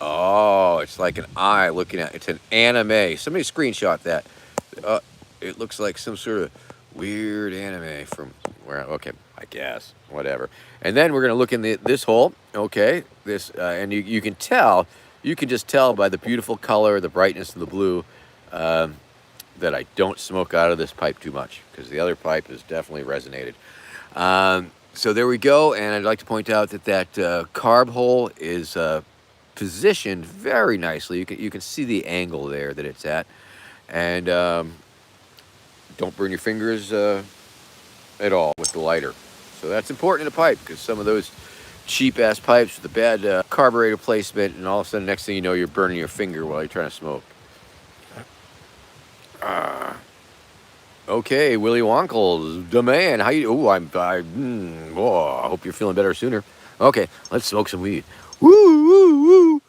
Oh, it's like an eye looking at. It's an anime. Somebody screenshot that. Uh, it looks like some sort of weird anime from where. Okay, I guess whatever. And then we're gonna look in this hole. Okay, this and you can tell. You can just tell by the beautiful color, the brightness of the blue, that I don't smoke out of this pipe too much, because the other pipe has definitely resonated. So there we go, and I'd like to point out that carb hole is positioned very nicely. You can see the angle there that it's at, and don't burn your fingers at all with the lighter. So that's important in a pipe, because some of those cheap ass pipes with the bad carburetor placement, and all of a sudden, next thing you know, you're burning your finger while you're trying to smoke. Okay, Willy Wonka's the man. How you? Oh, I hope you're feeling better sooner. Okay, let's smoke some weed. Woo, woo, woo.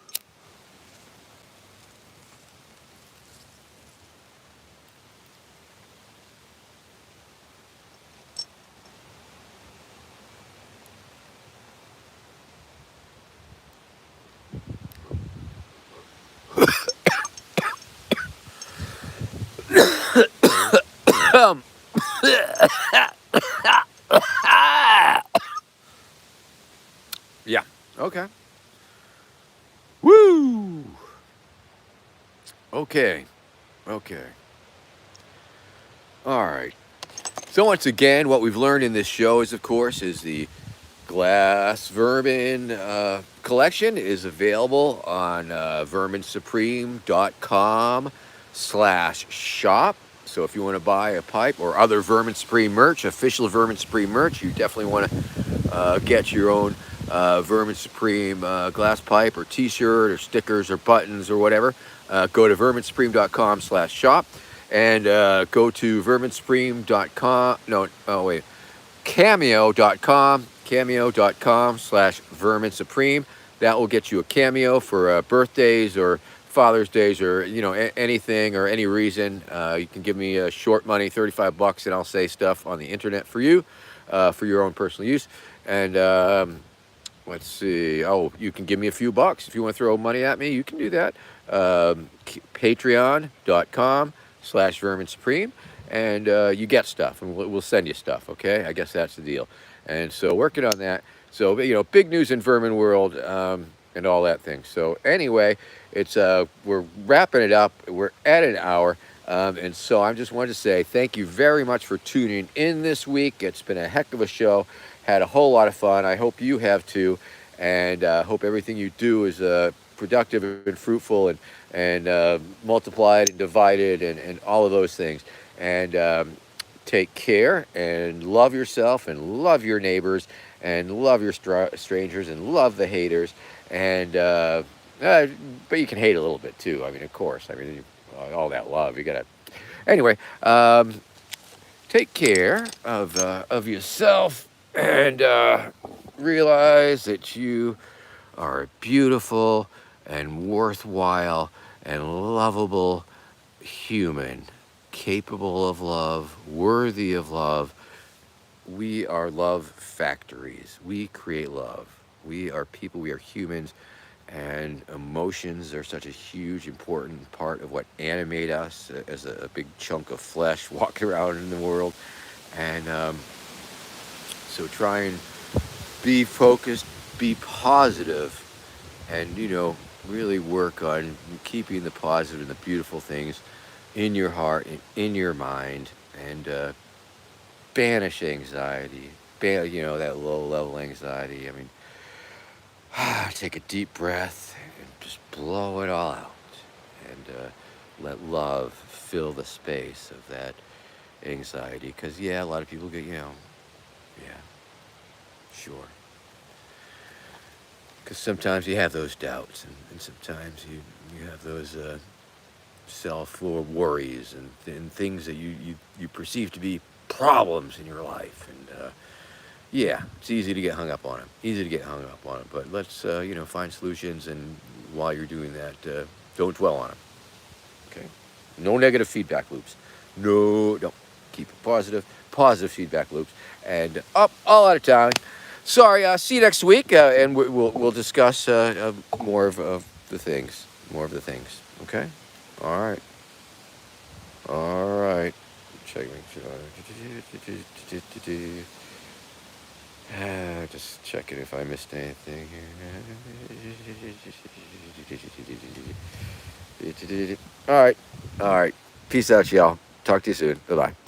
Yeah. Okay. Woo. Okay. Okay. All right. So once again, what we've learned in this show is, of course, is the glass vermin collection is available on verminsupreme.com/shop. So if you want to buy a pipe or other Vermin Supreme merch, official Vermin Supreme merch, you definitely want to get your own Vermin Supreme glass pipe or t-shirt or stickers or buttons or whatever. Go to verminsupreme.com/shop and go to verminsupreme.com. No, oh wait. Cameo.com/Vermin Supreme. That will get you a cameo for birthdays or Father's Days, or anything or any reason. You can give me short money, $35, and I'll say stuff on the internet for you, for your own personal use. And let's see. Oh, you can give me a few bucks if you want to throw money at me. You can do that. Patreon.com/Vermin Supreme. And you get stuff, and we'll send you stuff. Okay, I guess that's the deal. And so working on that. So big news in vermin world, and all that thing. So anyway, it's we're wrapping it up. We're at an hour, and so I just wanted to say thank you very much for tuning in this week. It's been a heck of a show. Had a whole lot of fun. I hope you have too, and hope everything you do is productive and fruitful, and multiplied and divided, and all of those things. And take care, and love yourself, and love your neighbors, and love your strangers, and love the haters. And but you can hate a little bit too. I mean, of course. I mean, all that love, you gotta. Anyway, take care of yourself, and realize that you are a beautiful and worthwhile and lovable human, capable of love, worthy of love. We are love factories. We create love. We are people. We are humans, and emotions are such a huge, important part of what animate us as a big chunk of flesh walking around in the world. And so try and be focused, be positive, and really work on keeping the positive and the beautiful things in your heart and in your mind, and banish anxiety, that low level anxiety. I mean, take a deep breath and just blow it all out, and let love fill the space of that anxiety. Because a lot of people get, sure. Because sometimes you have those doubts, and sometimes you have those self worries, and things that you perceive to be problems in your life. And it's easy to get hung up on them. But let's find solutions, and while you're doing that, don't dwell on them. Okay. No negative feedback loops. No, don't. Keep it positive. Positive feedback loops. And up, all out of town. Sorry. See you next week, and we'll discuss more of the things. More of the things. Okay. All right. All right. Check. Just checking if I missed anything here. All right. All right. Peace out, y'all. Talk to you soon. Bye-bye.